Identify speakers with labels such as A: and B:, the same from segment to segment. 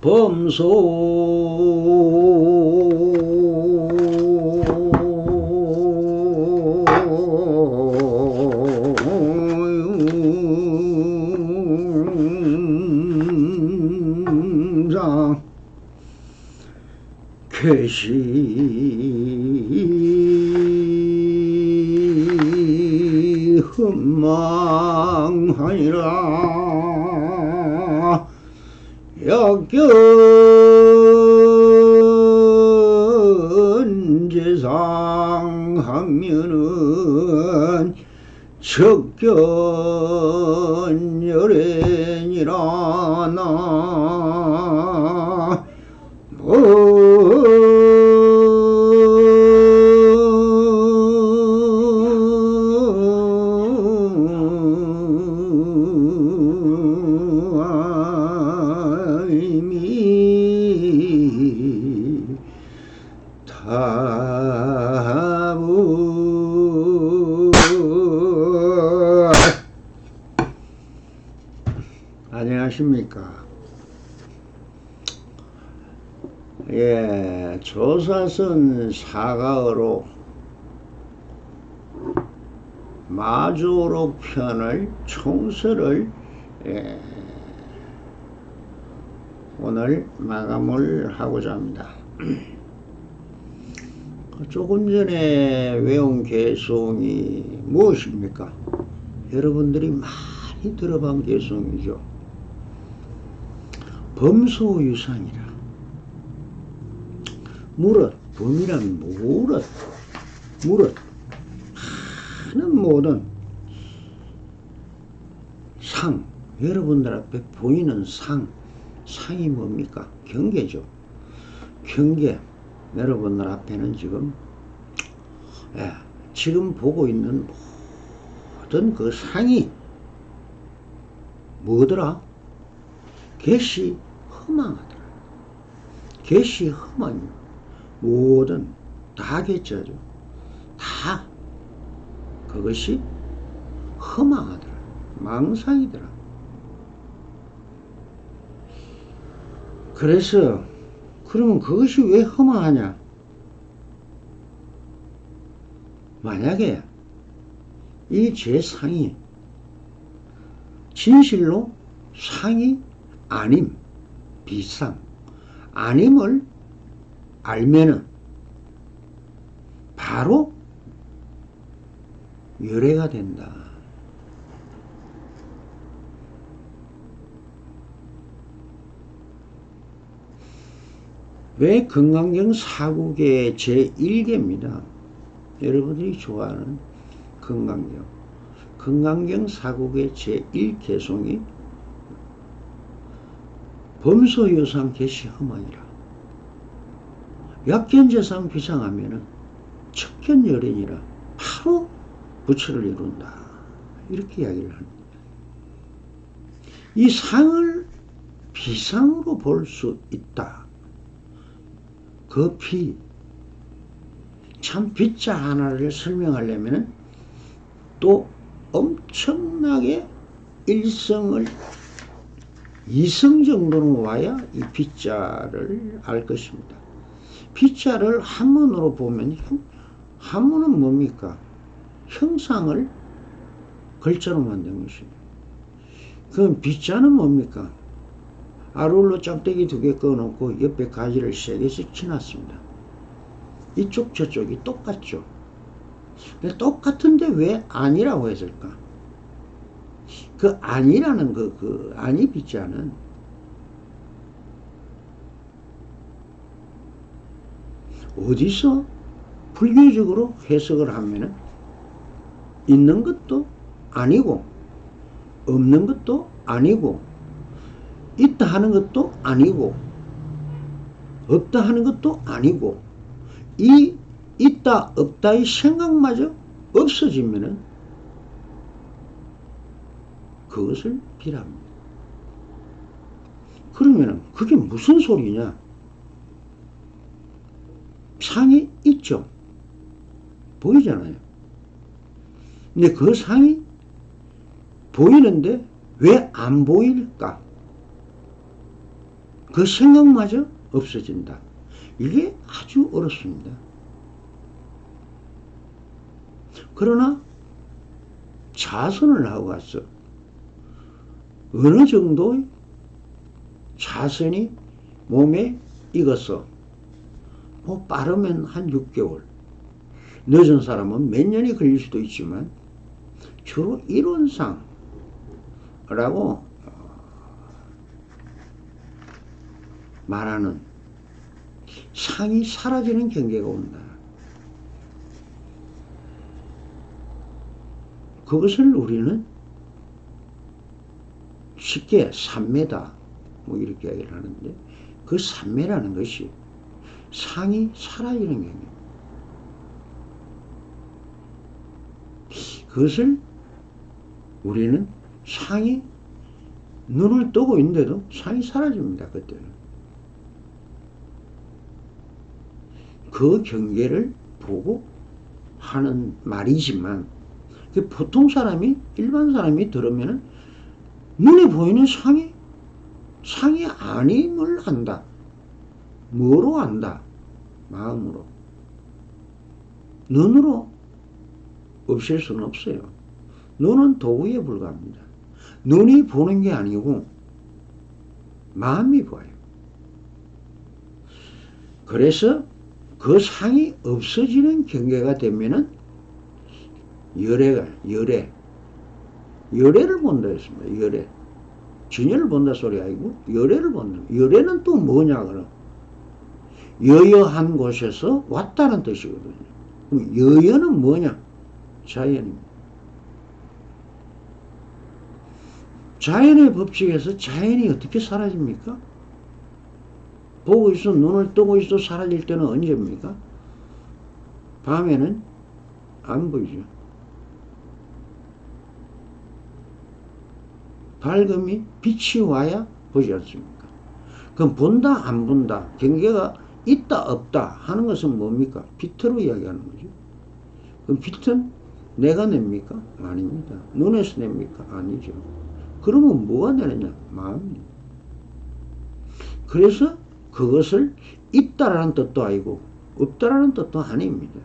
A: 범소 괴시 흠망하니라. 역견제상 하면은 척견열애니라. 나 안녕하십니까. 예, 조사선 사가어로 마조로 편을 총서를 오늘 마감을 하고자 합니다. 조금 전에 외운 개송이 무엇입니까? 여러분들이 많이 들어본 개송이죠. 범소유상이라. 무릇, 범이란 무릇 하는 모든 상, 여러분들 앞에 보이는 상이 뭡니까? 경계죠. 경계. 여러분들 앞에는 지금 보고 있는 모든 그 상이 뭐더라? 개시 험망하더라. 개시 험망이 모든 다 개자죠. 다 그것이 험망하더라. 망상이더라. 그래서 그러면 그것이 왜 험망하냐? 만약에 이 제 상이 진실로 상이 아님, 비상, 아님을 알면은 바로 열애가 된다. 왜 건강경 사국의 제1개입니다. 여러분들이 좋아하는 건강경 사국의 제1개송이 범소유상 개시 험망이라. 약견제상 비상하면은 척견열애니라. 바로 부처를 이룬다. 이렇게 이야기를 합니다. 이 상을 비상으로 볼 수 있다. 그 참 비자 하나를 설명하려면 또 엄청나게 1성을 2성 정도는 와야 이 비자를 알 것입니다. 비자를 한문으로 보면, 한문은 뭡니까? 형상을 글자로 만든 것입니다. 그럼 비자는 뭡니까? 아울러 짝대기 2개 꺼놓고 옆에 가지를 3개씩 치놨습니다. 이쪽 저쪽이 똑같죠. 똑같은데 왜 아니라고 했을까? 그 아니라는 그 아니 비자는 어디서 불교적으로 해석을 하면은 있는 것도 아니고 없는 것도 아니고 있다 하는 것도 아니고 없다 하는 것도 아니고 이 있다 없다의 생각마저 없어지면은 그것을 비랍니다. 그러면은 그게 무슨 소리냐? 상이 있죠. 보이잖아요. 근데 그 상이 보이는데 왜 안 보일까? 그 생각마저 없어진다. 이게 아주 어렵습니다. 그러나 자선을 하고 가서 어느 정도의 자선이 몸에 익어서 뭐 빠르면 한 6개월, 늦은 사람은 몇 년이 걸릴 수도 있지만 주로 이론상라고 말하는 상이 사라지는 경계가 온다. 그것을 우리는 쉽게 삼매다 뭐 이렇게 이야기를 하는데, 그 삼매라는 것이 상이 사라지는 경계입니다. 그것을 우리는 상이 눈을 뜨고 있는데도 상이 사라집니다. 그때는 그 경계를 보고 하는 말이지만, 보통 사람이, 일반 사람이 들으면 눈에 보이는 상이 아님을 안다. 뭐로 안다? 마음으로. 눈으로 없앨 수는 없어요. 눈은 도구에 불과합니다. 눈이 보는 게 아니고 마음이 봐요. 그래서 그 상이 없어지는 경계가 되면은 열애를 본다 했습니다. 열애. 진열을 본다 소리 아니고 열애를 본다. 열애는 또 뭐냐 그럼? 여여한 곳에서 왔다는 뜻이거든요. 여여는 뭐냐? 자연입니다. 자연의 법칙에서 자연이 어떻게 사라집니까? 보고 있어, 눈을 뜨고 있어 사라질 때는 언제입니까? 밤에는 안 보이죠. 밝음이, 빛이 와야 보지 않습니까? 그럼 본다 안 본다, 경계가 있다 없다 하는 것은 뭡니까? 빛으로 이야기하는 거죠. 그럼 빛은 내가 냅니까? 아닙니다. 눈에서 냅니까? 아니죠. 그러면 뭐가 내느냐? 마음입니다. 그래서 그것을 있다라는 뜻도 아니고 없다라는 뜻도 아닙니다.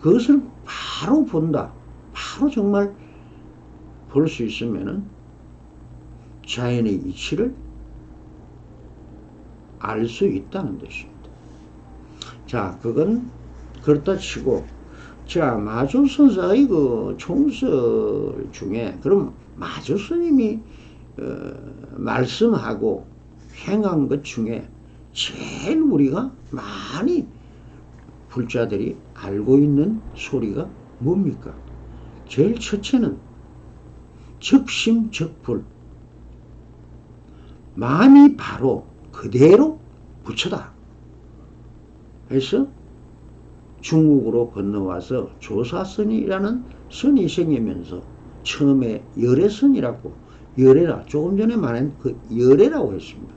A: 그것을 바로 본다. 바로 정말 볼 수 있으면은 자연의 이치를 알 수 있다는 뜻입니다. 자, 그건 그렇다 치고, 자, 마조선사의 그 총설 중에, 그럼 마조스님이 말씀하고 행한 것 중에 제일 우리가 많이 불자들이 알고 있는 소리가 뭡니까? 제일 첫째는 적심적불. 마음이 바로 그대로 부처다. 해서 중국으로 건너와서 조사선이라는 선이 생기면서 처음에 열애선이라고, 열애라, 조금 전에 말한 그 열애라고 했습니다.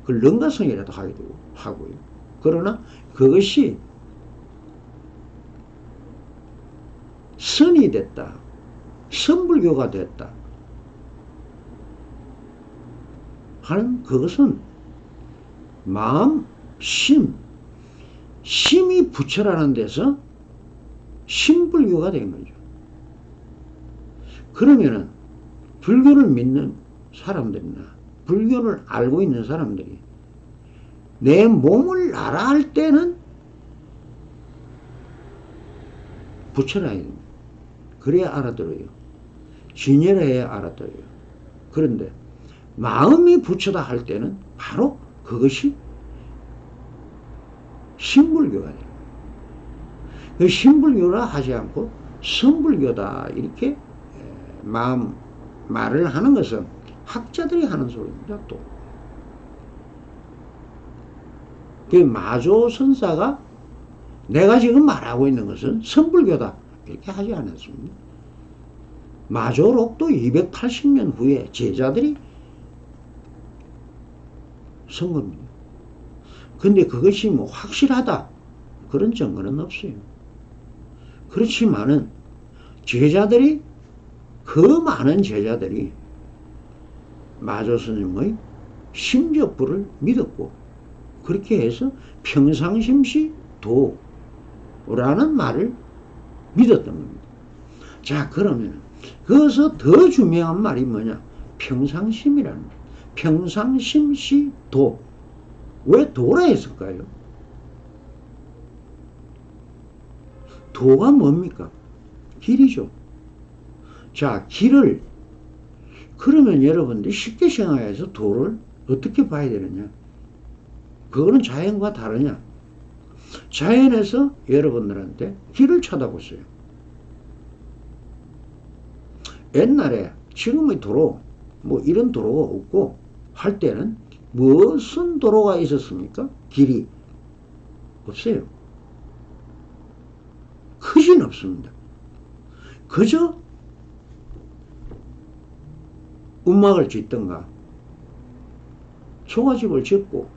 A: 그 렁가선이라도 하기도 하고요. 그러나 그것이 선이 됐다. 선불교가 됐다. 하는 그것은 마음, 심이 부처라는 데서 심불교가 된 거죠. 그러면은 불교를 믿는 사람들이나 불교를 알고 있는 사람들이 내 몸을 나라 할 때는 부처라 해야 됩니다. 그래야 알아들어요. 진열해야 알아들어요. 그런데 마음이 부처다 할 때는 바로 그것이 신불교가 돼요. 그 신불교라 하지 않고 선불교다 이렇게 말을 하는 것은 학자들이 하는 소리입니다. 또 그 마조선사가 내가 지금 말하고 있는 것은 선불교다 이렇게 하지 않았습니다. 마조록도 280년 후에 제자들이 선 겁니다. 근데 그것이 뭐 확실하다 그런 증거는 없어요. 그렇지만은 제자들이, 그 많은 제자들이 마조 스님의 심지어 불을 믿었고, 그렇게 해서 평상심시 도라는 말을 믿었던 겁니다. 자, 그러면 거기서 더 중요한 말이 뭐냐? 평상심이라는 말. 평상심시 도. 왜 도라 했을까요? 도가 뭡니까? 길이죠. 자, 길을, 그러면 여러분들이 쉽게 생각해서 도를 어떻게 봐야 되느냐? 그거는 자연과 다르냐? 자연에서 여러분들한테 길을 찾아보세요. 옛날에 지금의 도로, 뭐 이런 도로가 없고 할 때는 무슨 도로가 있었습니까? 길이 없어요. 크진 없습니다. 그저 움막을 짓던가 초가집을 짓고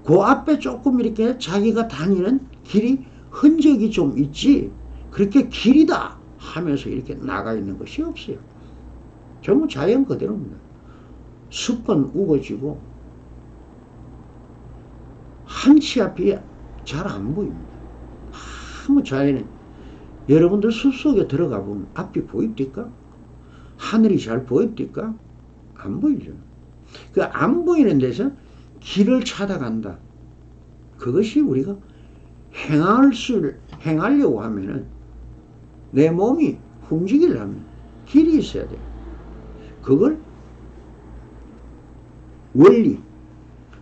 A: 그 앞에 조금 이렇게 자기가 다니는 길이 흔적이 좀 있지, 그렇게 길이다 하면서 이렇게 나가 있는 것이 없어요. 전부 자연 그대로입니다. 숲은 우거지고 한치 앞이 잘 안 보입니다. 아무 자연에, 여러분들 숲속에 들어가 보면 앞이 보입니까? 하늘이 잘 보입니까? 안 보이죠. 그 안 보이는 데서 길을 찾아간다. 그것이 우리가 행하려고 하면은, 내 몸이 움직이려면 길이 있어야 돼요. 그걸 원리,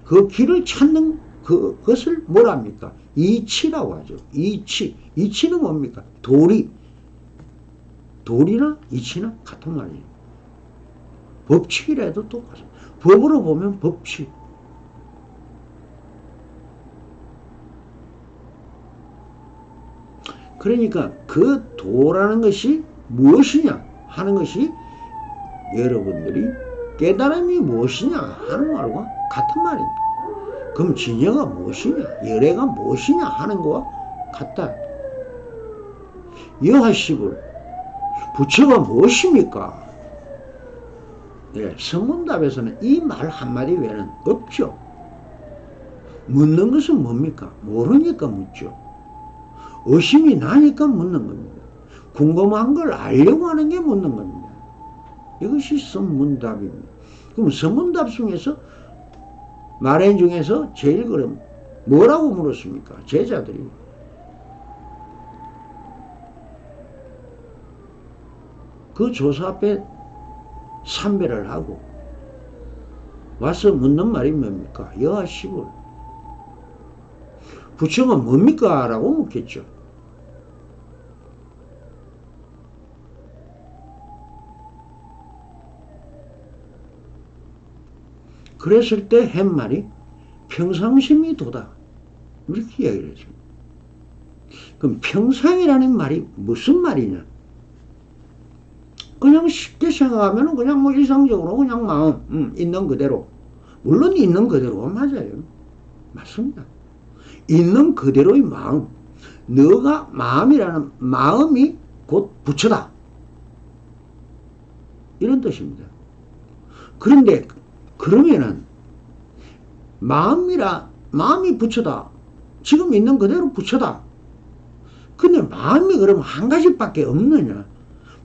A: 그 길을 찾는 그것을 뭐랍니까? 이치라고 하죠. 이치. 이치는 뭡니까? 도리나 이치나 같은 말이에요. 법칙이라도 똑같아요. 법으로 보면 법칙. 그러니까 그 도라는 것이 무엇이냐 하는 것이 여러분들이 깨달음이 무엇이냐 하는 말과 같은 말입니다. 그럼 진여가 무엇이냐, 열애가 무엇이냐 하는 것과 같다. 여하십을 부처가 무엇입니까? 예, 성문답에서는 이 말 한마디 외에는 없죠. 묻는 것은 뭡니까? 모르니까 묻죠. 의심이 나니까 묻는 겁니다. 궁금한 걸 알려고 하는 게 묻는 겁니다. 이것이 성문답입니다. 그럼 성문답 중에서 말행 중에서 제일 그럼 뭐라고 물었습니까? 제자들이. 그 조사 앞에 삼배를 하고 와서 묻는 말이 뭡니까? 여하십을 부처가 뭡니까? 라고 묻겠죠. 그랬을 때 한 말이 평상심이 도다. 이렇게 이야기를 했습니다. 그럼 평상이라는 말이 무슨 말이냐? 그냥 쉽게 생각하면 그냥 뭐 일상적으로 그냥 마음, 있는 그대로. 물론 있는 그대로가 맞아요. 맞습니다. 있는 그대로의 마음. 너가 마음이라는 마음이 곧 부처다. 이런 뜻입니다. 그런데 그러면은 마음이 부처다. 지금 있는 그대로 부처다. 근데 마음이 그러면 한 가지밖에 없느냐?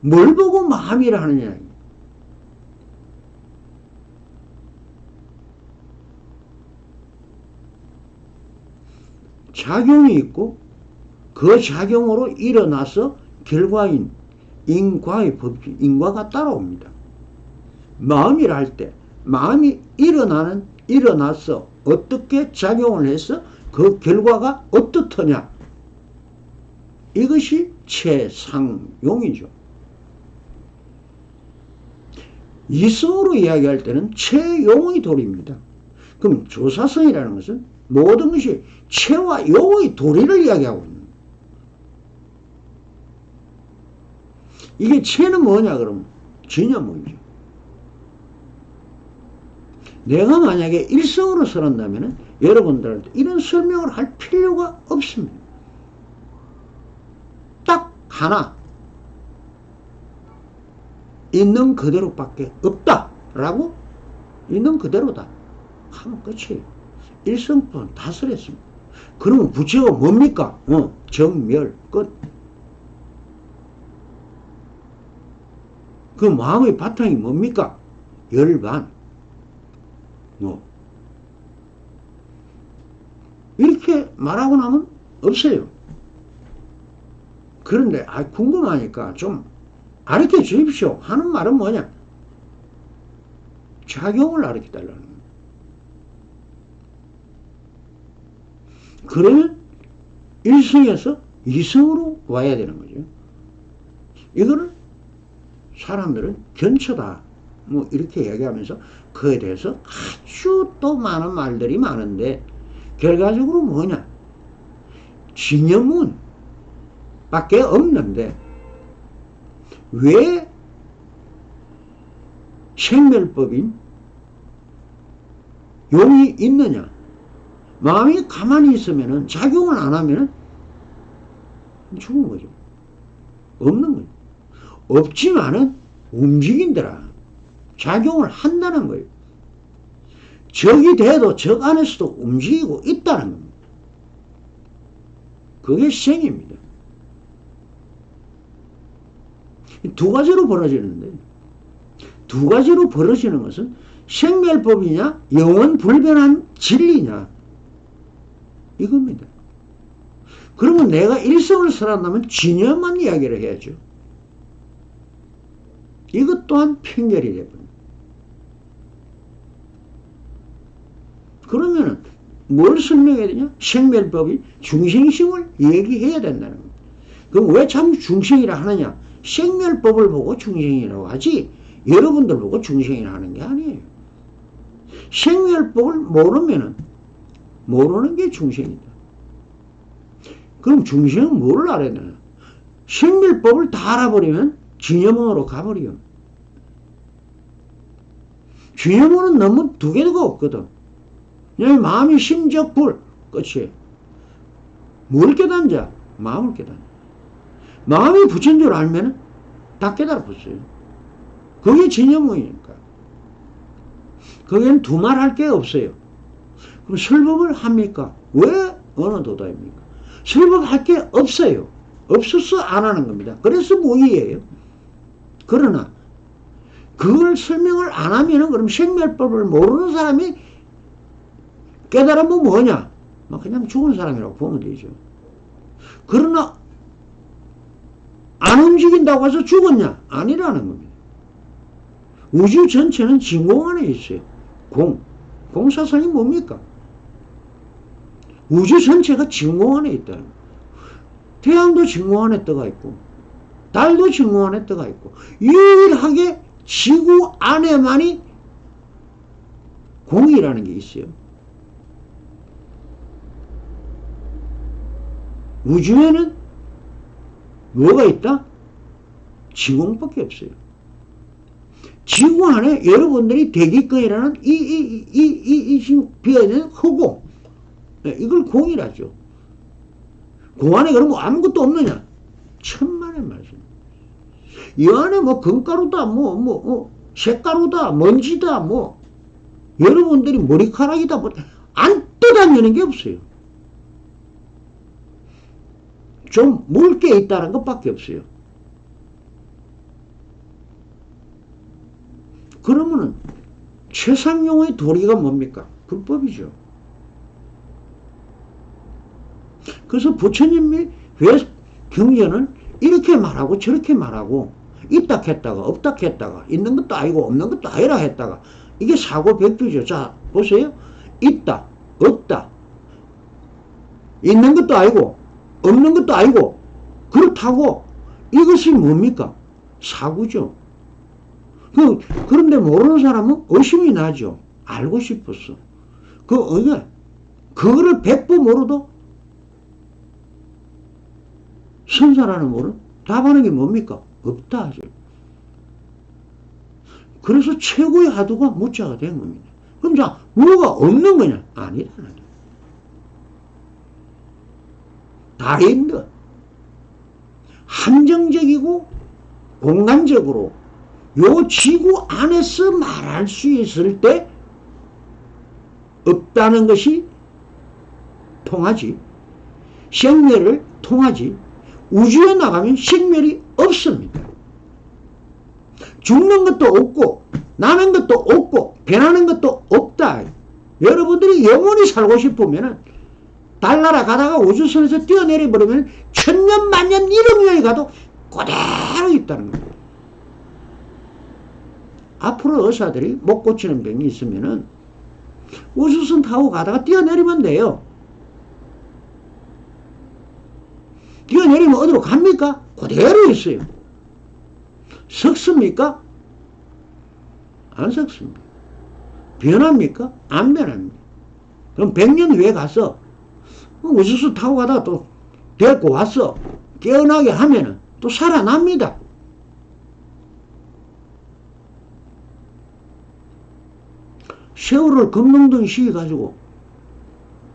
A: 뭘 보고 마음이라 하느냐? 작용이 있고 그 작용으로 일어나서 결과인 인과의 법칙, 인과가 따라옵니다. 마음이라 할 때 마음이 일어나서 어떻게 작용을 해서 그 결과가 어떻더냐? 이것이 최상용이죠. 이성으로 이야기할 때는 최용의 도리입니다. 그럼 조사성이라는 것은 모든 것이 최와 용의 도리를 이야기하고 있는 거예요. 이게 최는 뭐냐 그러면 진여문이죠. 내가 만약에 일성으로 설한다면 여러분들한테 이런 설명을 할 필요가 없습니다. 딱 하나, 있는 그대로밖에 없다라고 있는 그대로다 하면 끝이에요. 일성분 다스렸습니다. 그러면 부처가 뭡니까? 정멸 끝. 그 마음의 바탕이 뭡니까? 열반. 이렇게 말하고 나면 없어요. 그런데 궁금하니까 좀 가르쳐 주십시오 하는 말은 뭐냐? 작용을 가르쳐 달라는 거예요. 그러면 1성에서 2성으로 와야 되는 거죠. 이거를 사람들은 견처다 뭐 이렇게 얘기하면서 그에 대해서 아주 또 많은 말들이 많은데 결과적으로 뭐냐? 진여문 밖에 없는데 왜 생멸법인 용이 있느냐? 마음이 가만히 있으면은 작용을 안 하면은 죽은 거죠. 없는 거죠. 없지만은 움직인더라. 작용을 한다는 거예요. 적이 돼도 적 안에서도 움직이고 있다는 겁니다. 그게 생입니다. 두 가지로 벌어지는데 두 가지로 벌어지는 것은 생멸법이냐 영원 불변한 진리냐 이겁니다. 그러면 내가 일성을 살아남으면 진여만 이야기를 해야죠. 이것 또한 편결이 되버립니다. 그러면은 뭘 설명해야 되냐? 생멸법이 중생심을 얘기해야 된다는 겁니다. 그럼 왜 참 중생이라 하느냐? 생멸법을 보고 중생이라고 하지 여러분들 보고 중생이라 하는 게 아니에요. 생멸법을 모르면은 모르는 게 중생이다. 그럼 중생은 뭐를 알아야 되나? 생멸법을 다 알아버리면 진여문으로 가버려. 진여문은 너무 두 개가 없거든. 그냥 마음이 심적 불 끝이에요. 뭘 깨닫는지 마음을 깨닫는. 마음이 부처인 줄 알면 다 깨달았어요. 그게 진여문이니까. 거기는 두말할 게 없어요. 그럼 설법을 합니까? 왜 어느 도다입니까? 설법할 게 없어요. 없어서 안 하는 겁니다. 그래서 무의예요. 그러나 그걸 설명을 안 하면은 그럼 생멸법을 모르는 사람이 깨달으면 뭐냐? 그냥 죽은 사람이라고 보면 되죠. 그러나 안 움직인다고 해서 죽었냐? 아니라는 겁니다. 우주 전체는 진공 안에 있어요. 공사선이 뭡니까? 우주 전체가 진공 안에 있다는 거예요. 태양도 진공 안에 떠가 있고 달도 진공 안에 떠가 있고 유일하게 지구 안에만이 공이라는 게 있어요. 우주에는 뭐가 있다? 진공밖에 없어요. 지구 안에 여러분들이 대기권이라는 지금 비어있는 허공, 이걸 공이라죠. 공 안에 그럼 아무것도 없느냐? 천만의 말씀. 이 안에 금가루다, 색가루다, 먼지다, 여러분들이 머리카락이다, 안 떠다니는 게 없어요. 좀 묽게 있다는 것밖에 없어요. 그러면은 최상용의 도리가 뭡니까? 불법이죠. 그래서 부처님이 왜 경전은 이렇게 말하고 저렇게 말하고 있다 했다가 없다 했다가 있는 것도 아니고 없는 것도 아니라 했다가 이게 사고백주죠. 자 보세요. 있다 없다 있는 것도 아니고 없는 것도 아니고 그렇다고 이것이 뭡니까? 사구죠. 그런데 모르는 사람은 의심이 나죠. 알고 싶었어. 그거를 100번 모르도 선사라는 모르 답하는 게 뭡니까? 없다 하죠. 그래서 최고의 화두가 무자가 된 겁니다. 그럼 자, 뭐가 없는 거냐? 아니라는 거예요. 다인데 한정적이고 공간적으로 요 지구 안에서 말할 수 있을 때 없다는 것이 통하지. 생멸을 통하지. 우주에 나가면 생멸이 없습니다. 죽는 것도 없고 나는 것도 없고 변하는 것도 없다. 여러분들이 영원히 살고 싶으면 달나라 가다가 우주선에서 뛰어내려 버리면 천년 만년 1억 년이 가도 그대로 있다는 거예요. 앞으로 의사들이 못 고치는 병이 있으면은 우주선 타고 가다가 뛰어내리면 돼요. 뛰어내리면 어디로 갑니까? 그대로 있어요. 썩습니까? 안 썩습니다. 변합니까? 안 변합니다. 그럼 100년 후에 가서 우주선 타고 가다가 또 데리고 왔어. 깨어나게 하면은 또 살아납니다. 세월을 금능등 씌워가지고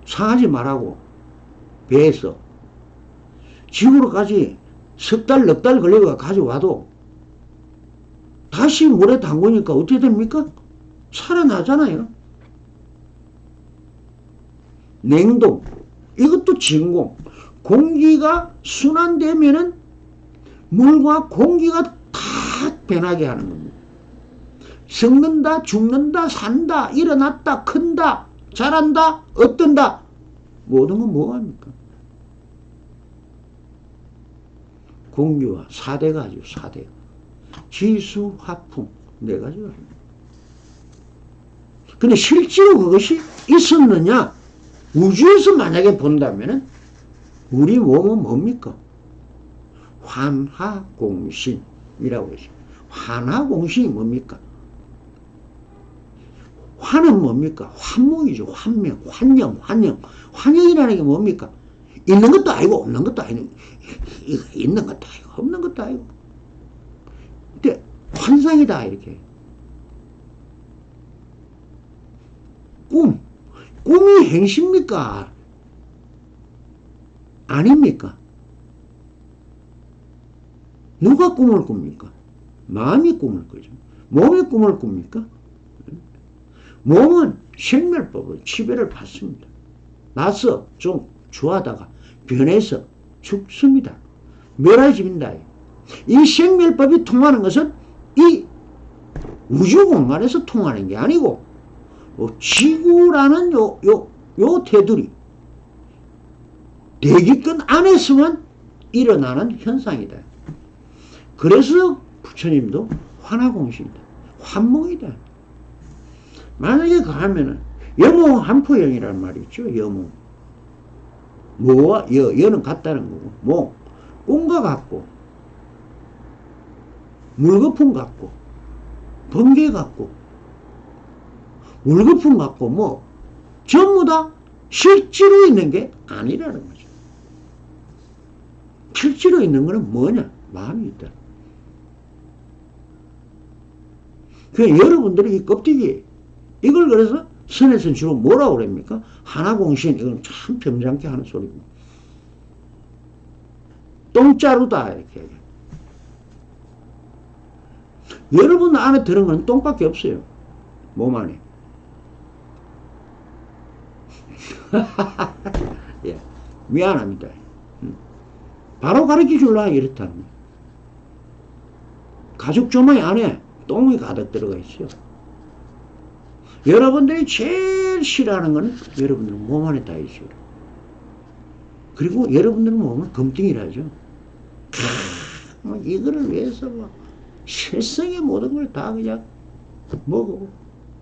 A: 상하지 말라고 배에서 지구로까지 석 달, 넉 달 걸려가 가져와도 다시 물에 담그니까 어떻게 됩니까? 살아나잖아요. 냉동, 이것도 진공. 공기가 순환되면은 물과 공기가 다 변하게 하는 겁니다. 썩는다, 죽는다, 산다, 일어났다, 큰다, 자란다, 어떤다. 모든 건 뭐합니까? 공기와 4대가죠, 4대. 지수, 화풍, 4가지가. 근데 실제로 그것이 있었느냐? 우주에서 만약에 본다면은 우리 몸은 뭡니까? 환화공신이라고 했어요. 환화공신이 뭡니까? 환은 뭡니까? 환목이죠. 환명, 환영, 환영. 환영이라는 게 뭡니까? 있는 것도 아니고 없는 것도 아니고, 있는 것도 아니고 없는 것도 아니고. 근데 환상이다 이렇게. 꿈이 행시입니까? 아닙니까? 누가 꿈을 꿉니까? 마음이 꿈을 꾸죠. 몸이 꿈을 꿉니까? 몸은 생멸법을 지배를 받습니다. 나서 좀 주하다가 변해서 죽습니다. 멸해집니다. 이 생멸법이 통하는 것은 이 우주 공간에서 통하는 게 아니고 지구라는 요 테두리 대기권 안에서만 일어나는 현상이다. 그래서 부처님도 환화공신이다. 환몽이다. 만약에 가면은 여몽한포영이라는 말이 있죠. 여몽. 뭐와 여는 같다는 거고 몽. 꿈과 같고 물거품 같고 번개 같고 물거품 같고 뭐 전부 다 실제로 있는 게 아니라는 거죠. 실제로 있는 거는 뭐냐? 마음이 있다. 그러니까 여러분들이 이 껍데기 이걸 그래서 선에서는 주로 뭐라고 그럽니까? 하나공신. 이건 참 점잖게 하는 소리고. 똥자루다 이렇게 얘기해요. 여러분 안에 들은 건 똥밖에 없어요. 몸 안에. 예, 미안합니다. 바로 가르쳐 줄라 이렇다는 거예요. 가죽 조망이 안에 똥이 가득 들어가 있어요. 여러분들이 제일 싫어하는 거는 여러분들 몸 안에 다 있어요. 그리고 여러분들은 몸은 금띵이라죠. 이거를 위해서 세상의 모든 걸 다 그냥 먹어.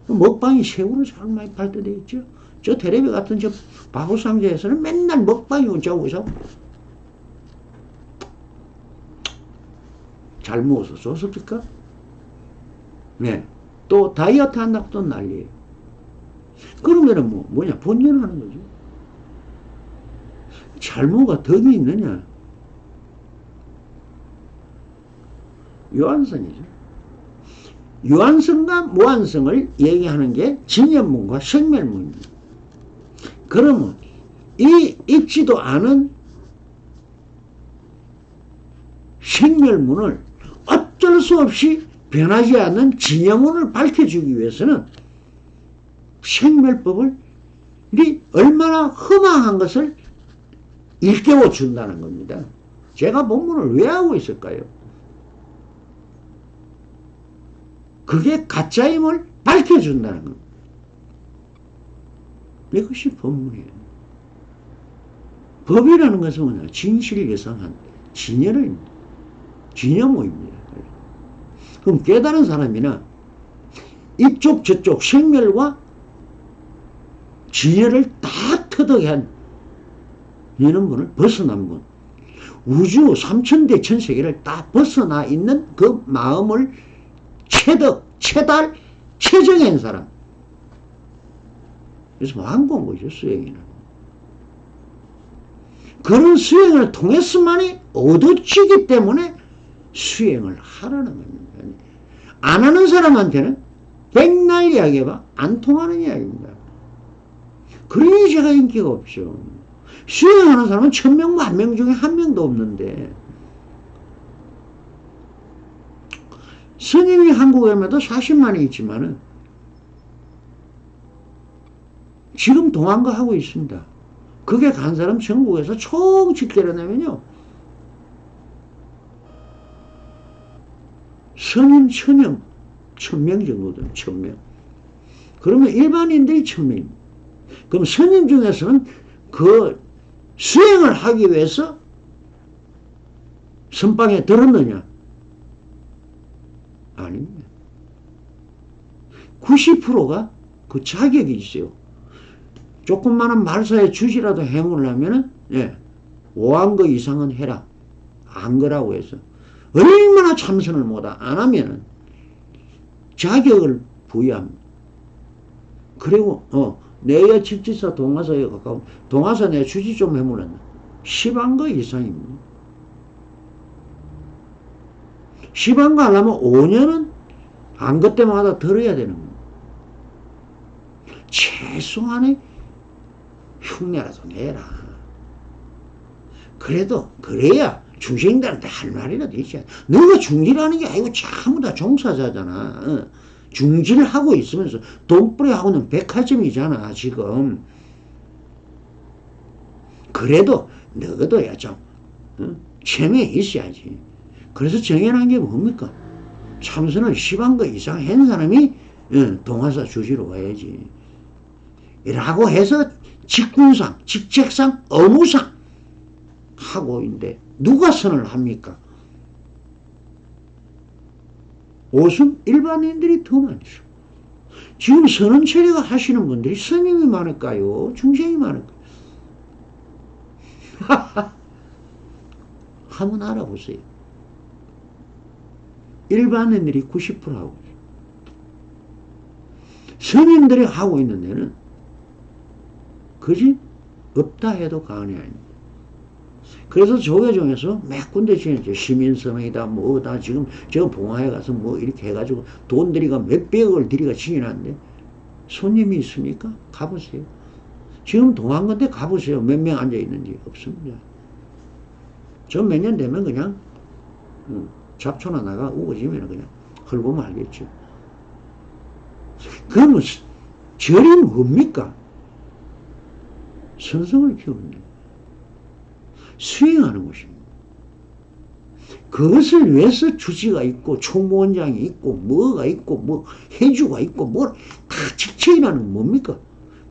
A: 먹방이 새우로 잘 많이 발달되어 있죠. 저 텔레비 같은 저 바보상자에서는 맨날 먹방이 온자고 해서 잘 먹어서 좋습니까? 네. 또 다이어트 한다고 또 난리예요. 그러면은 뭐냐? 본전하는 거죠. 잘 먹어 덕이 있느냐? 유한성이죠. 유한성과 무한성을 얘기하는 게 진연문과 생멸문입니다. 그러면 이 있지도 않은 생멸문을 어쩔 수 없이 변하지 않는 진여문을 밝혀주기 위해서는 생멸법을 얼마나 허망한 것을 일깨워 준다는 겁니다. 제가 본문을 왜 하고 있을까요? 그게 가짜임을 밝혀준다는 겁니다. 이것이 법문이에요. 법이라는 것은 뭐냐? 진실을 예상한 진여모입니다. 그럼 깨달은 사람이나 이쪽 저쪽 생멸과 진여를 다 터득해 한 이런 분을 벗어난 분, 우주 삼천대천세계를 다 벗어나 있는 그 마음을 체정한 사람. 그래서 완고한 거죠, 수행이는. 그런 수행을 통해서만이 얻어지기 때문에 수행을 하라는 겁니다. 안 하는 사람한테는 백날 이야기해봐 안 통하는 이야기입니다. 그러니 제가 인기가 없죠. 수행하는 사람은 1000명, 10,000명 중에 한 명도 없는데, 스님이 한국에도 40만이 있지만은 지금 동안거 하고 있습니다. 그게 간 사람 전국에서 총 집계를 하면요, 스님 1000명 정도 돼요. 1000명. 그러면 일반인들이 1000명입니다. 그럼 스님 중에서는 그 수행을 하기 위해서 선방에 들었느냐? 아닙니다. 90%가 그 자격이 있어요. 조금만한 말사의 주지라도 행하려면은, 예, 5한 거 이상은 해라. 안 거라고 해서. 얼마나 참선을 안 하면은 자격을 부여합니다. 그리고, 내의 집지사 동화사에 가까운, 동화사 내 주지 좀 해물었나? 10한 거 이상입니다. 10한 거 하려면 5년은 안 것 때마다 들어야 되는 겁니다. 최소한의 흉내라도 내라. 그래도, 그래야 중생들한테 할 말이라도 있지. 너가 중질하는 게 아니고 전부 다 종사자잖아. 중질하고 있으면서 돈벌이하고는 백화점이잖아, 지금. 그래도 너도야 좀 체면이 있어야지. 그래서 정해놓은 게 뭡니까? 참선을 10한 거 이상 한 사람이 동화사 주지로 와야지. 라고 해서 직분상, 직책상, 업무상 하고 있는데 누가 선을 합니까? 오순 일반인들이 더 많죠. 지금 선언처리가 하시는 분들이 스님이 많을까요? 중생이 많을까요? 한번 알아보세요. 일반인들이 90% 하고 있어요. 스님들이 하고 있는 데는 그지? 없다 해도 과언이 아닙니다. 그래서 조계종에서 몇 군데 지냈죠. 시민선언이다, 뭐다, 지금 저 봉화에 가서 뭐 이렇게 해가지고 돈 들이가 몇백억을 들이가 지어놨는데 손님이 있습니까? 가보세요. 지금 동한 건데 가보세요. 몇 명 앉아있는지. 없습니다. 저 몇 년 되면 그냥 잡초나 나가 우거지면 그냥 헐보면 알겠죠. 그러면 절이 뭡니까? 선성을 키우는 수행하는 것입니다. 그것을 위해서 주지가 있고 총무원장이 있고 뭐가 있고 뭐 해주가 있고 뭐 다 직책이라는 건 뭡니까?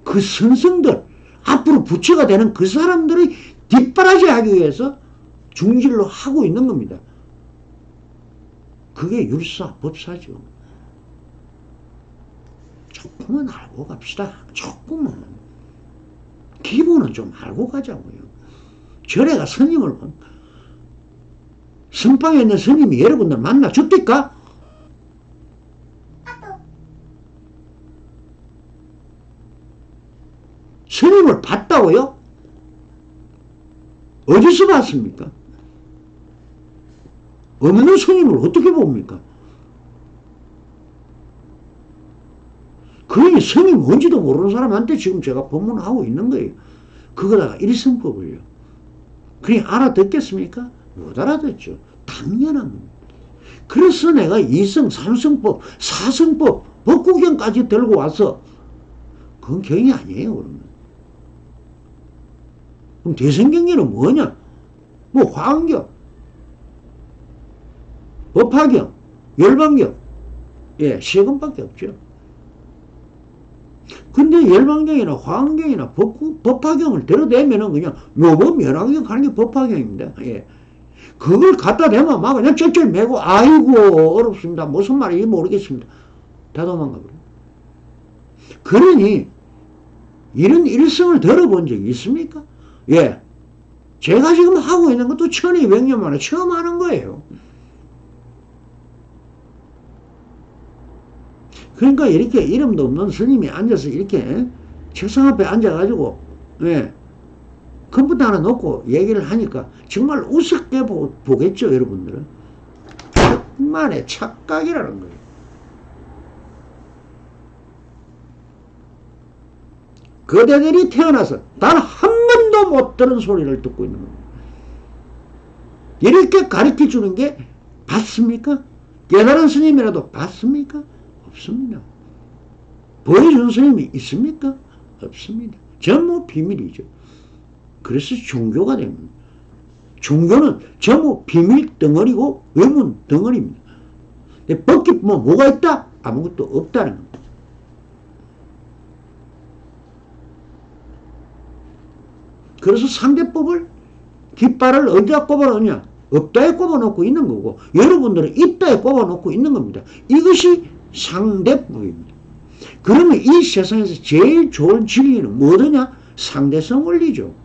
A: 그 선성들 앞으로 부처가 되는 그 사람들을 뒷바라지 하기 위해서 중질로 하고 있는 겁니다. 그게 율사, 법사죠. 조금은 알고 갑시다. 조금은. 기본은 좀 알고 가자고요. 절에가 스님을 선방에 있는 스님이 여러분들 만나 줬딜까? 스님을 봤다고요? 어디서 봤습니까? 없는 스님을 어떻게 봅니까? 그러니 스님 뭔지도 모르는 사람한테 지금 제가 법문하고 있는 거예요. 그거다가 일성법을요. 그냥 알아듣겠습니까? 못 알아듣죠. 당연한 겁니다. 그래서 내가 이성, 삼성법, 사성법, 법구경까지 들고 와서 그건 경이 아니에요. 그러면 그럼 대성경계는 뭐냐? 뭐 화엄경, 법화경, 열반경, 예, 세 권밖에 없죠. 근데 열반경이나 화엄경이나 법화경을 들어대면은 그냥 묘법멸화경 하는 게 법화경입니다. 예. 그걸 갖다 대면 막 그냥 쩔쩔 매고 아이고 어렵습니다. 무슨 말인지 모르겠습니다. 다 도망가 버려. 그러니 이런 일성을 들어본 적이 있습니까? 예. 제가 지금 하고 있는 것도 1200년 만에 처음 하는 거예요. 그러니까 이렇게 이름도 없는 스님이 앉아서 이렇게 책상 앞에 앉아가지고, 예. 컴퓨터 하나 놓고 얘기를 하니까 정말 우습게 보겠죠, 여러분들은. 천만의 착각이라는 거예요. 그대들이 태어나서 단 한 번도 못 들은 소리를 듣고 있는 겁니다. 이렇게 가르쳐 주는 게 맞습니까? 깨달은 스님이라도 맞습니까? 없습니다. 보여준 스님이 있습니까? 없습니다. 전부 비밀이죠. 그래서 종교가 됩니다. 종교는 전부 비밀 덩어리고 외문 덩어리입니다. 벗기 뭐가 있다? 아무것도 없다는 겁니다. 그래서 상대법을 깃발을 어디다 꼽아놓냐? 없다에 꼽아놓고 있는 거고 여러분들은 있다에 꼽아놓고 있는 겁니다. 이것이 상대법입니다. 그러면 이 세상에서 제일 좋은 진리는 뭐더냐? 상대성 원리죠.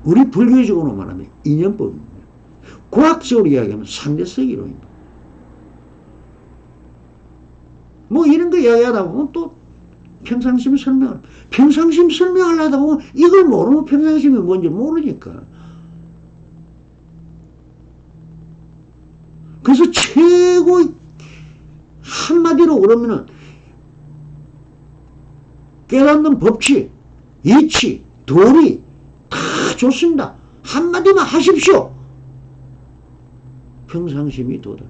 A: 우리 불교적으로 말하면 인연법입니다. 과학적으로 이야기하면 상대성 이론입니다. 뭐 이런 거 이야기하다 보면 또 평상심 설명을, 평상심 설명하려다 보면 이걸 모르면 평상심이 뭔지 모르니까. 그래서 최고 한마디로 그러면은 깨닫는 법칙, 이치, 도리 다 좋습니다. 한마디만 하십시오. 평상심이 도다.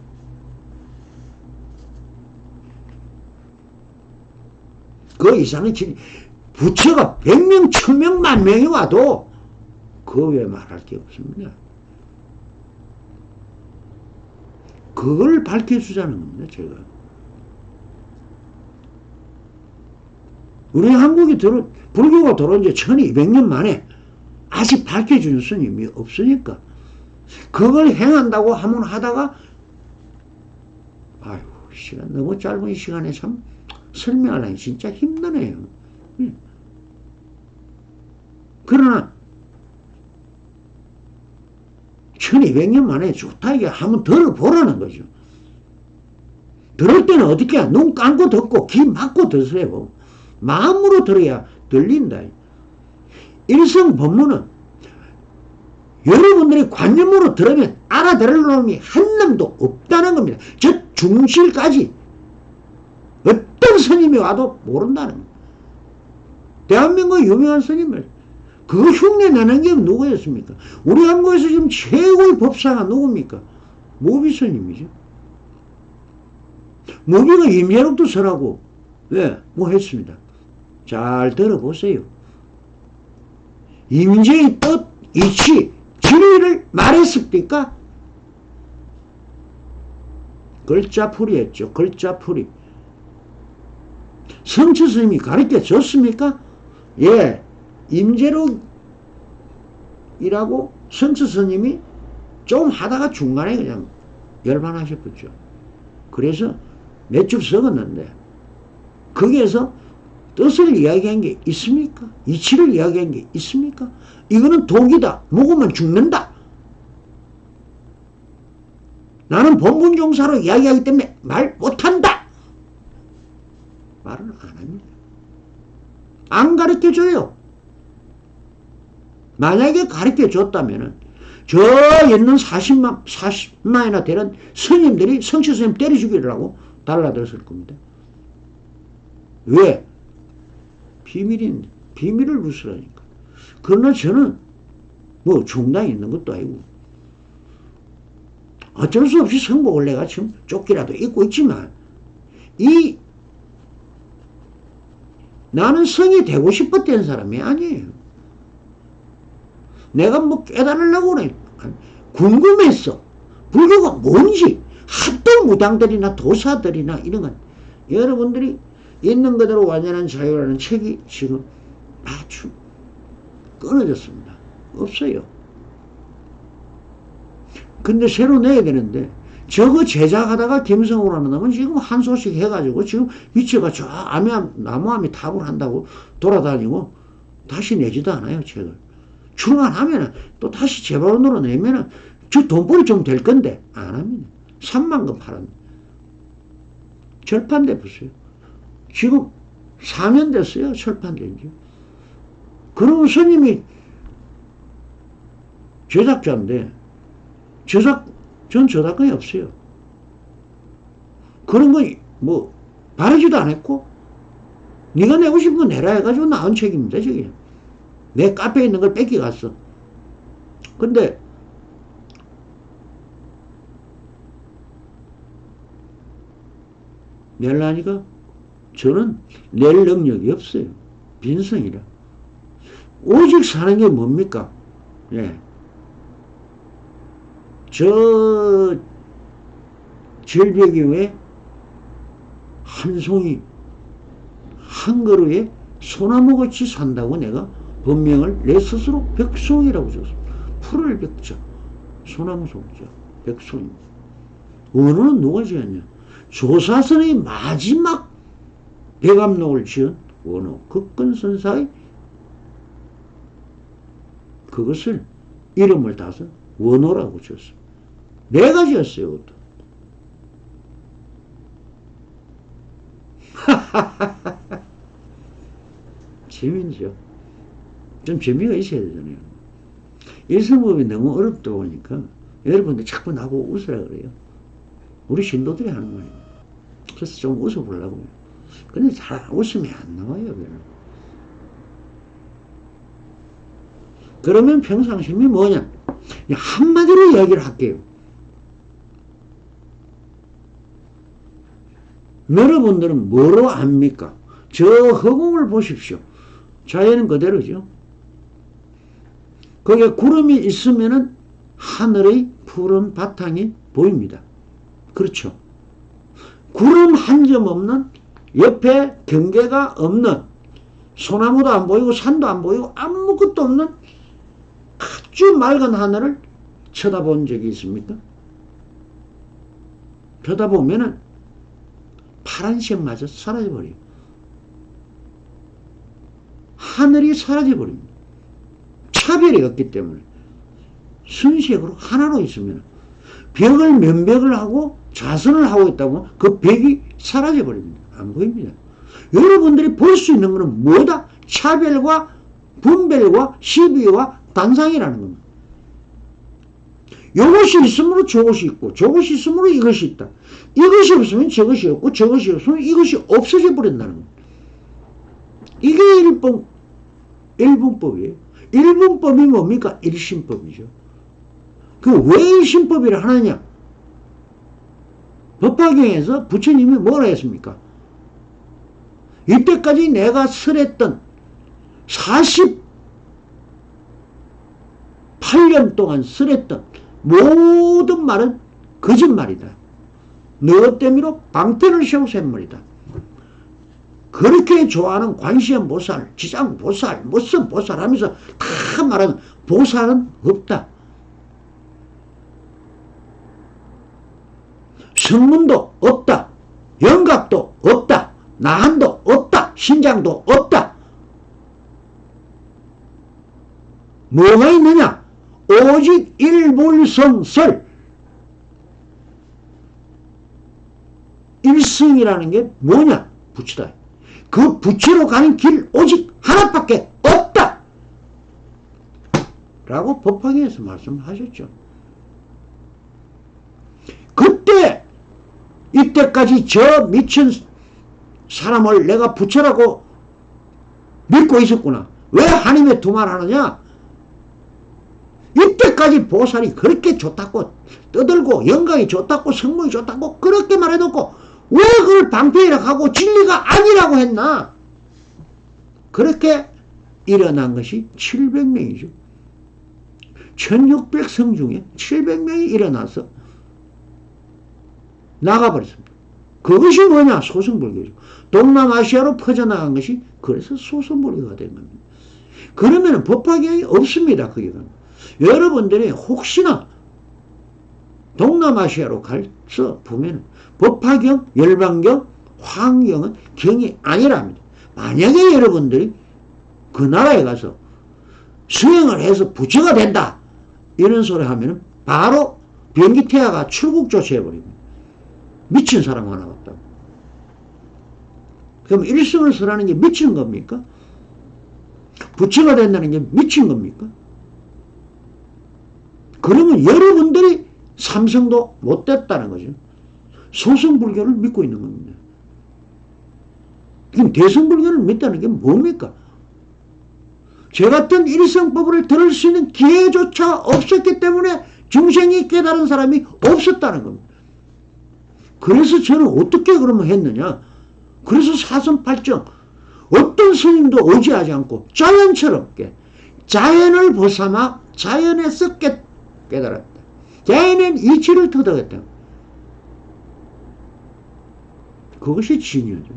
A: 그 이상은 부처가 100명, 1000명, 10,000명이 와도 그 외에 말할 게 없습니다. 그걸 밝혀주자는 겁니다, 제가. 우리 한국이 불교가 들어온 지 1200년 만에 아직 밝혀주는 스님이 없으니까 그걸 행한다고 하면 하다가 아유 시간 너무 짧은 시간에 참 설명하려니 진짜 힘드네요. 그러나 1200년 만에 좋다 이게 한번 들어보라는 거죠. 들을 때는 어떻게 해야 눈 감고 듣고 귀 막고 들으세요. 마음으로 들어야 들린다. 일성 법문은 여러분들이 관념으로 들으면 알아들을 놈이 한 놈도 없다는 겁니다. 저 중실까지 어떤 스님이 와도 모른다는 겁니다. 대한민국 유명한 스님을 그거 흉내 내는 게 누구였습니까? 우리 한국에서 지금 최고의 법사가 누굽니까? 모비 스님이죠. 모비가 임재록도 설하고 뭐 했습니다. 잘 들어보세요. 임재의 뜻, 이치, 진리를 말했습니까? 글자풀이 했죠. 글자풀이. 성처 스님이 가르쳐 줬습니까? 예. 임재록이라고 성처 스님이 좀 하다가 중간에 그냥 열반하셨죠. 그래서 몇 줄 썩었는데 거기에서 뜻을 이야기한 게 있습니까? 이치를 이야기한 게 있습니까? 이거는 독이다. 먹으면 죽는다. 나는 본분종사로 이야기하기 때문에 말 못한다. 말을 안 합니다. 안 가르쳐줘요. 만약에 가르쳐줬다면 저 있는 40만이나 되는 스님들이 성취 스님 때려 죽이려고 달라들었을 겁니다. 왜? 비밀인데 비밀을 누설하니까. 그러나 저는 뭐 중당이 있는 것도 아니고 어쩔 수 없이 성복을 내가 지금 조끼라도 입고 있지만 나는 성이 되고 싶었던 사람이 아니에요. 내가 뭐 깨달으려고 그래. 궁금했어. 불교가 뭔지. 합동무당들이나 도사들이나 이런 건 여러분들이 있는 그대로 완전한 자유라는 책이 지금 아주 끊어졌습니다. 없어요. 근데 새로 내야 되는데 저거 제작하다가 김성호라는 놈은 지금 한 소식 해가지고 지금 위치가 저 나무아미 탑을 한다고 돌아다니고 다시 내지도 않아요. 책을 출간하면은 또 다시 재발원으로 내면은 저 돈벌이 좀 될 건데 안 합니다. 3만 건 팔았네. 절판돼 보세요. 지금 4년 됐어요. 절판된 지. 그러면 스님이 제작자인데 전 저작권이 없어요. 그런 거 뭐 바르지도 않았고 네가 내고 싶은 거 내라 해가지고 나온 책입니다. 저게 내 카페에 있는 걸 뺏기 갔어. 근데 낼라니까 저는 낼 능력이 없어요. 빈성이라. 오직 사는 게 뭡니까? 예. 저 절벽 위에 한 송이 한 그루에 소나무같이 산다고 내가 법명을 내 스스로 백송이라고 줬어. 풀을 백자, 소나무 송자, 백송입니다. 원어는 누가 지었냐? 조사선의 마지막 백암록을 지은 원어 극근선사의 그것을 이름을 따서 원어라고 지었어. 내가 지었어요. 그것도. 재미있죠. 좀 재미가 있어야 되잖아요. 일성법이 너무 어렵다 보니까 여러분들 자꾸 나보고 웃으라 그래요. 우리 신도들이 하는 거예요. 그래서 좀 웃어보려고 해요. 근데 잘 웃음이 안 나와요. 별로. 그러면 평상심이 뭐냐? 한마디로 이야기를 할게요. 여러분들은 뭐로 압니까? 저 허공을 보십시오. 자연은 그대로죠. 거기에 구름이 있으면은 하늘의 푸른 바탕이 보입니다. 그렇죠. 구름 한 점 없는 옆에 경계가 없는 소나무도 안 보이고 산도 안 보이고 아무것도 없는 아주 맑은 하늘을 쳐다본 적이 있습니까? 쳐다보면은 파란색마저 사라져버려요. 하늘이 사라져버립니다. 차별이 없기 때문에. 순색으로 하나로 있으면 벽을 면벽을 하고 자선을 하고 있다고 그 벽이 사라져버립니다. 안 보입니다. 여러분들이 볼 수 있는 것은 뭐다? 차별과 분별과 시비와 단상이라는 겁니다. 이것이 있으므로 저것이 있고 저것이 있으므로 이것이 있다. 이것이 없으면 저것이 없고 저것이 없으면 이것이 없어져 버린다는 겁니다. 이게 일분법이에요. 일분법이 뭡니까? 일심법이죠. 그 왜 일심법이라 하느냐? 법화경에서 부처님이 뭐라 했습니까? 이때까지 내가 설했던 48년 동안 설했던 모든 말은 거짓말이다. 너 때문에 방편을 세워서 한 말이다. 그렇게 좋아하는 관세음보살, 지장보살, 무슨보살 하면서 다 말하는 보살은 없다. 성문도 없다. 영각도 없다. 나한도 없다. 신장도 없다. 뭐가 있느냐? 오직 일불성설. 일성이라는 게 뭐냐? 부처다. 그 부처로 가는 길 오직 하나밖에 없다. 라고 법화경에서 말씀하셨죠. 그때 이때까지 저 미친 사람을 내가 부처라고 믿고 있었구나. 왜 한임에 두말하느냐? 이때까지 보살이 그렇게 좋다고 떠들고 영광이 좋다고 성문이 좋다고 그렇게 말해놓고 왜 그걸 방패이라고 하고 진리가 아니라고 했나? 그렇게 일어난 것이 700명이죠. 1600성 중에 700명이 일어나서 나가버렸습니다. 그것이 뭐냐? 소승불교죠. 동남아시아로 퍼져나간 것이 그래서 소승불교가 된 겁니다. 그러면 법화경이 없습니다. 거기가. 여러분들이 혹시나 동남아시아로 가서 보면 법화경, 열반경, 화엄경은 경이 아니랍니다. 만약에 여러분들이 그 나라에 가서 수행을 해서 부처가 된다 이런 소리 하면 바로 변기 태아가 출국 조치해버립니다. 미친 사람 하나 같다고. 그럼 일성을 설하는 게 미친 겁니까? 부처가 된다는 게 미친 겁니까? 그러면 여러분들이 삼성도 못 됐다는 거죠. 소승불교를 믿고 있는 겁니다. 그럼 대승불교를 믿다는 게 뭡니까? 저 같은 일성법을 들을 수 있는 기회조차 없었기 때문에 중생이 깨달은 사람이 없었다는 겁니다. 그래서 저는 어떻게 그러면 했느냐? 그래서 사선팔정 어떤 스님도 의지하지 않고 자연처럼 자연을 벗삼아 자연에서 깨달았다. 자연의 이치를 터득했다. 그것이 진여죠.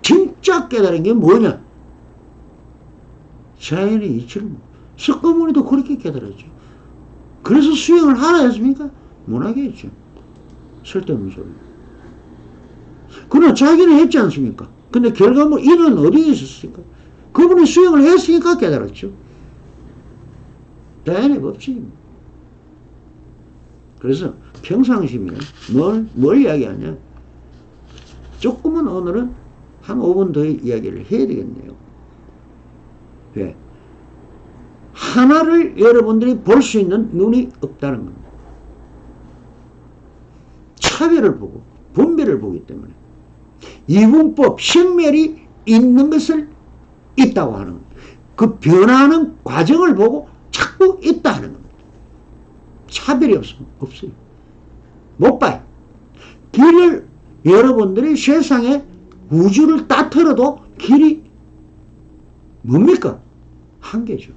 A: 진짜 깨달은 게 뭐냐? 자연의 이치를. 석가모니도 그렇게 깨달았죠. 그래서 수행을 하라 했습니까? 못하게 했죠. 쓸데없는 소리. 그러나 자기는 했지 않습니까? 근데 결과물 일은 어디에 있었습니까? 그분이 수행을 했으니까 깨달았죠. 자연의 법칙입니다. 그래서 평상시면 뭘 이야기하냐? 조금은 오늘은 한 5분 더 이야기를 해야 되겠네요. 왜? 하나를 여러분들이 볼 수 있는 눈이 없다는 겁니다. 차별을 보고 분별을 보기 때문에 이분법 생멸이 있는 것을 있다고 하는 겁니다. 그 변화하는 과정을 보고 자꾸 있다 하는 겁니다. 차별이 없어요. 못 봐요. 길을 여러분들이 세상에 우주를 다 털어도 길이 뭡니까? 한계죠.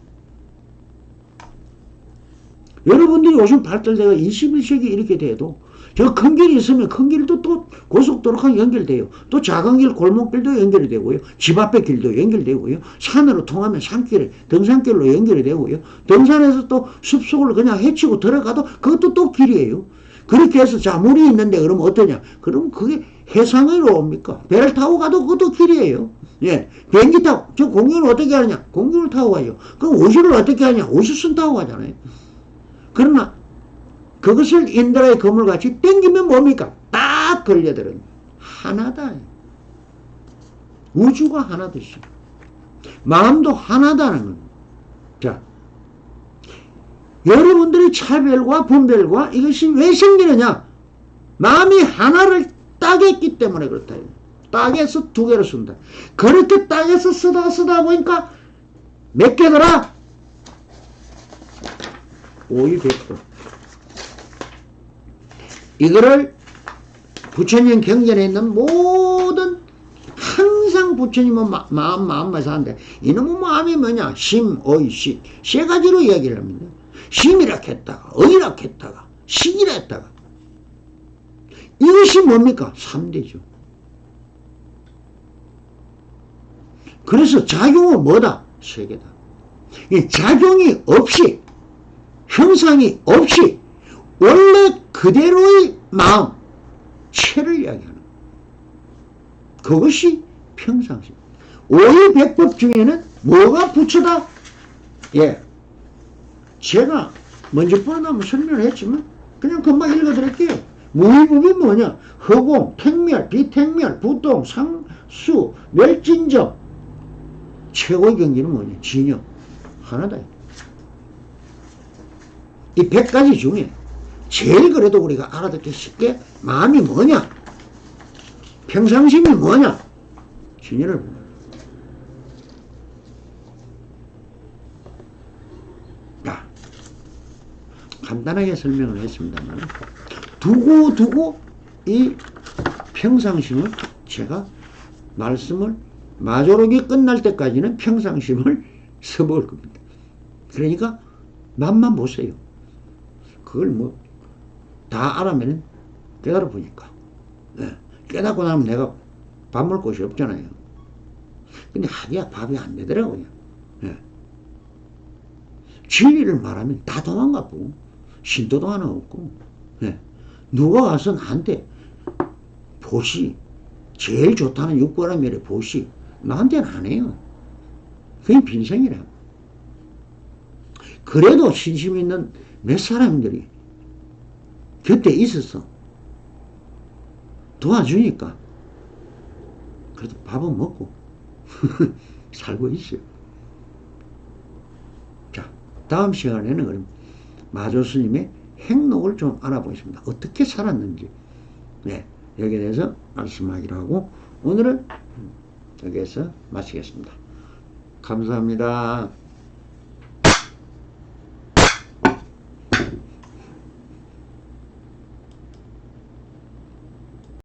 A: 여러분들이 요즘 발달대가 21세기 이렇게 돼도 저 큰 길이 있으면 큰 길도 또 고속도로랑 연결돼요. 또 작은 길 골목길도 연결이 되고요. 집 앞에 길도 연결되고요. 산으로 통하면 산길에 등산길로 연결이 되고요. 등산에서 또 숲속을 그냥 헤치고 들어가도 그것도 또 길이에요. 그렇게 해서 자 물이 있는데 그러면 어떠냐? 그럼 그게 해상으로 옵니까? 배를 타고 가도 그것도 길이에요. 예, 비행기 타고 저 공중을 어떻게 하느냐? 공중을 타고 가요. 그럼 우주를 어떻게 하냐? 우주선 타고 가잖아요. 그러나 그것을 인드라의 거물같이 땡기면 뭡니까? 딱 걸려들은 하나다. 우주가 하나듯이 마음도 하나다는 겁니다. 자, 여러분들이 차별과 분별과 이것이 왜 생기느냐? 마음이 하나를 따겠기 때문에 그렇다. 따개서 두 개로 쓴다. 그렇게 따개서 쓰다 보니까 몇 개더라? 오이백도. 이거를 부처님 경전에 있는 모든 항상 부처님은 마음에서 하는데 이놈의 마음이 뭐냐? 심, 의, 식. 세 가지로 이야기를 합니다. 심이라 했다가 의라 했다가 식이라 했다가 이것이 뭡니까? 3대죠. 그래서 작용은 뭐다? 세 개다. 이 작용이 없이 형상이 없이 원래 그대로의 마음 체를 이야기하는 그것이 평상심. 오의백법 중에는 뭐가 부처다? 예, 제가 먼저 번에 한번 설명을 했지만 그냥 금방 읽어드릴게요. 무의법이 뭐냐? 허공, 택멸, 비택멸, 부동, 상수, 멸진정. 최고의 경지는 뭐냐? 진여. 하나다. 이 100가지 중에 제일 그래도 우리가 알아듣기 쉽게 마음이 뭐냐? 평상심이 뭐냐? 진여를 보는 거예요. 자, 간단하게 설명을 했습니다만 두고 이 평상심을 제가 말씀을 마조록이 끝날 때까지는 평상심을 써볼 겁니다. 그러니까 맛만 보세요. 그걸 뭐 다 알아면 깨달아 보니까. 예. 깨닫고 나면 내가 밥 먹을 곳이 없잖아요. 근데 하기야 밥이 안 되더라고요. 예. 진리를 말하면 다 도망가고 신도도 하나 없고. 예. 누가 와서 나한테 보시 제일 좋다는 육보라밀의 보시 나한테는 안 해요. 그게 빈생이라. 그래도 신심 있는 몇 사람들이 곁에 있어서 도와주니까 그래도 밥은 먹고 살고 있어요. 자, 다음 시간에는 그럼 마조 스님의 행록을 좀 알아보겠습니다. 어떻게 살았는지. 네, 여기에 대해서 말씀하기로 하고 오늘은 여기에서 마치겠습니다. 감사합니다.